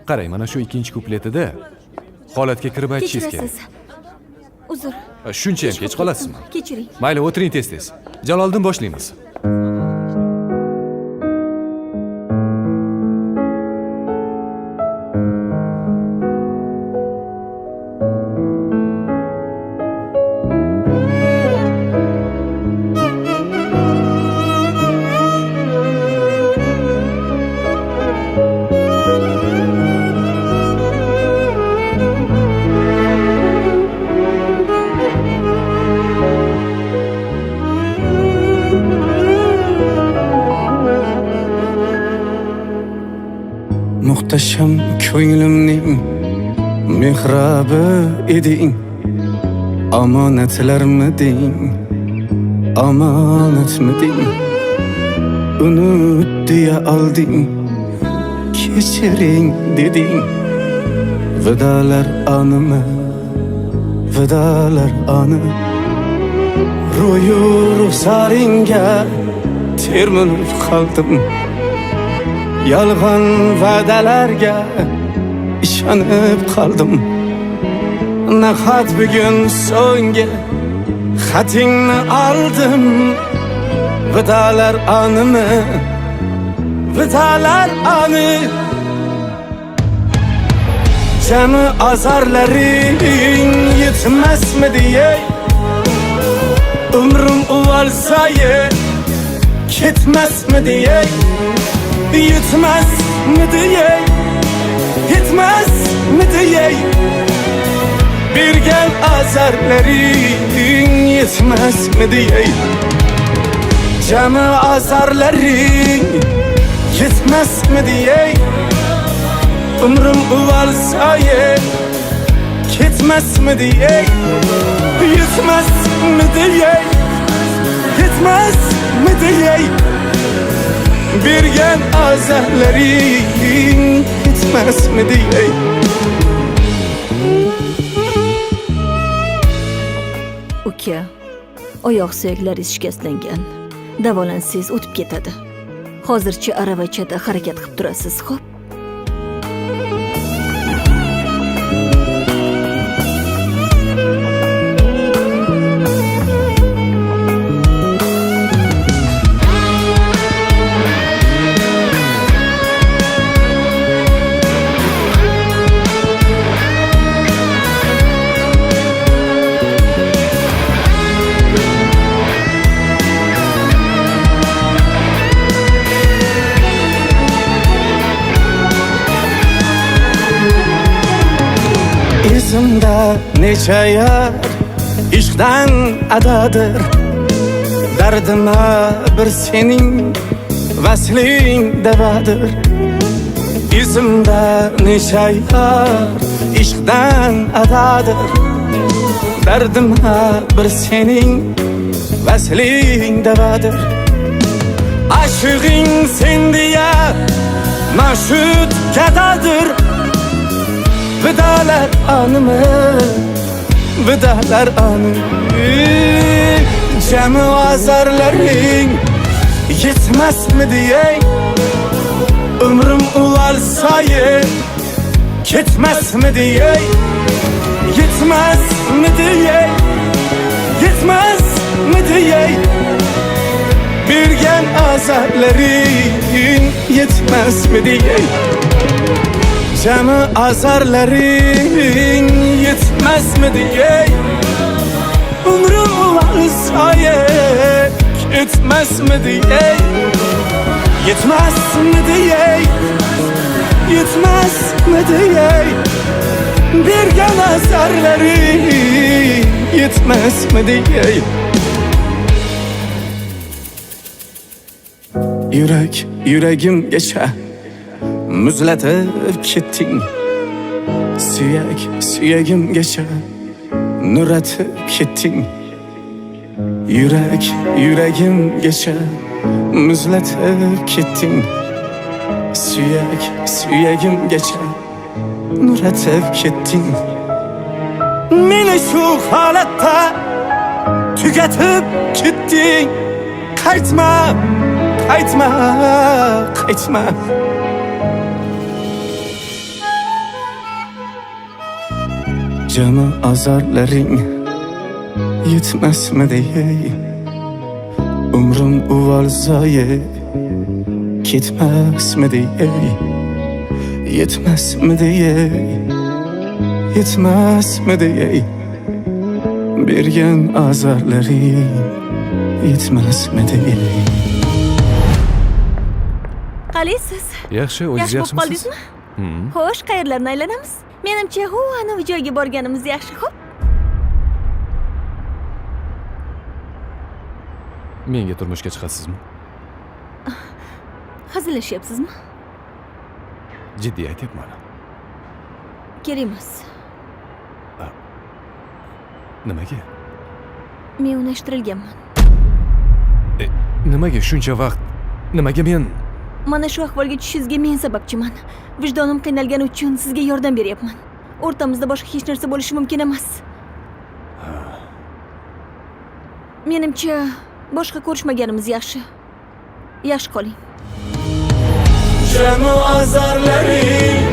Qarang, mana shu ikkinchi kupletida holatga kirib aytishingiz kerak. Kechirasiz. Uzr. Shuncha ham kech qolasizmi? Kechiring. Mayli, o'tiring tez-tez. Jaloliddin, boshlaymiz. Muhteşem ko'nglimning mehrabi eding, omonatlarmiding, omonatmiding, unut deya olding, kechiring deding. Vidalar animi, vidalar anı, ro'yu ruxsaringga termilib qoldim. Yalg'on va'dalarga ishonib qoldim. Nahot bugun so'nggi xatingni oldim. Vidalar animi, vidalar ani, jami azarlaring yetmasmidi ey? Umrim uvalsaye ketmasmidi ey? Yetmezmidi ey? Yetmezmidi ey? Bir gel azarlaring yetmezmidi ey? Cami azarlaring yetmezmidi ey? Umrim uvalsaye ketmezmidi ey? Yetmezmidi ey? Yetmezmidi ey? Bir gel azarlaring yetmezmidi ey? Uka, oyoq suyaklari shikastlangan. Davolansangiz o'tib ketadi. Hozircha aravachada harakat qilib turasiz, xo'p? Izimda necha yar ishqdan adadir. Dardima bir sening vasling davadir. Izimda necha yar ishqdan adadir. Dardima bir sening vasling davadir. Aşığın sen diye maşhut kadadır. Vidalar anımı, vidalar anı, cami azarlaring yetmezmidi ey? Umrim uvalsaye ketmezmidi ey? Yetmezmidi ey? Yetmezmidi ey? Bir gel azarlaring yetmezmidi ey? Cami azarlaring yetmezmidi ey? Umrim uvalsaye ketmezmidi ey? Yetmezmidi ey? Yetmezmidi ey? Bir gel azarlaring yetmezmidi ey? Yürek, yüreğim geçer, muzlatib ketding. Suyak, suyagim geçer, nuratib ketding. Yürek, yüreğim geçer, muzlatib ketding. Suyak, suyagim geçer, nuratib ketding. Meni shu holatda tugatib ketding. Qaytma, qaytma, qaytma. Cema azarların yetmezmidi ey Umrum uvalzaye Gitmezmidi ey Yetmezmidi ey Yetmezmidi ey Bergen azarların yetmezmidi ey Qalaysiz? Yaxshi, o'zingiz Yaxshi bo'lib yaxshimisiz? qoldingizmi? Xo'sh, qayerlarni aylanamiz? Menimcha, anavi joyga borganimiz yaxshi, xo'p? Menga turmushga chiqasizmi? Hazillashyapsizmi? Jiddiy aytyapman. Kerak emas. Nimaga? Men unashtirilganman. Nimaga shuncha vaqt? Nimaga men? Mana shu ahvolga tushishingizga men sababchiman. Vijdonim qiynalgani uchun sizga yordam beryapman. O'rtamizda boshqa hech narsa bo'lishi mumkin emas. Menimcha, boshqa ko'rishmaganimiz yaxshi. Yaxshi qoling. Cema azarların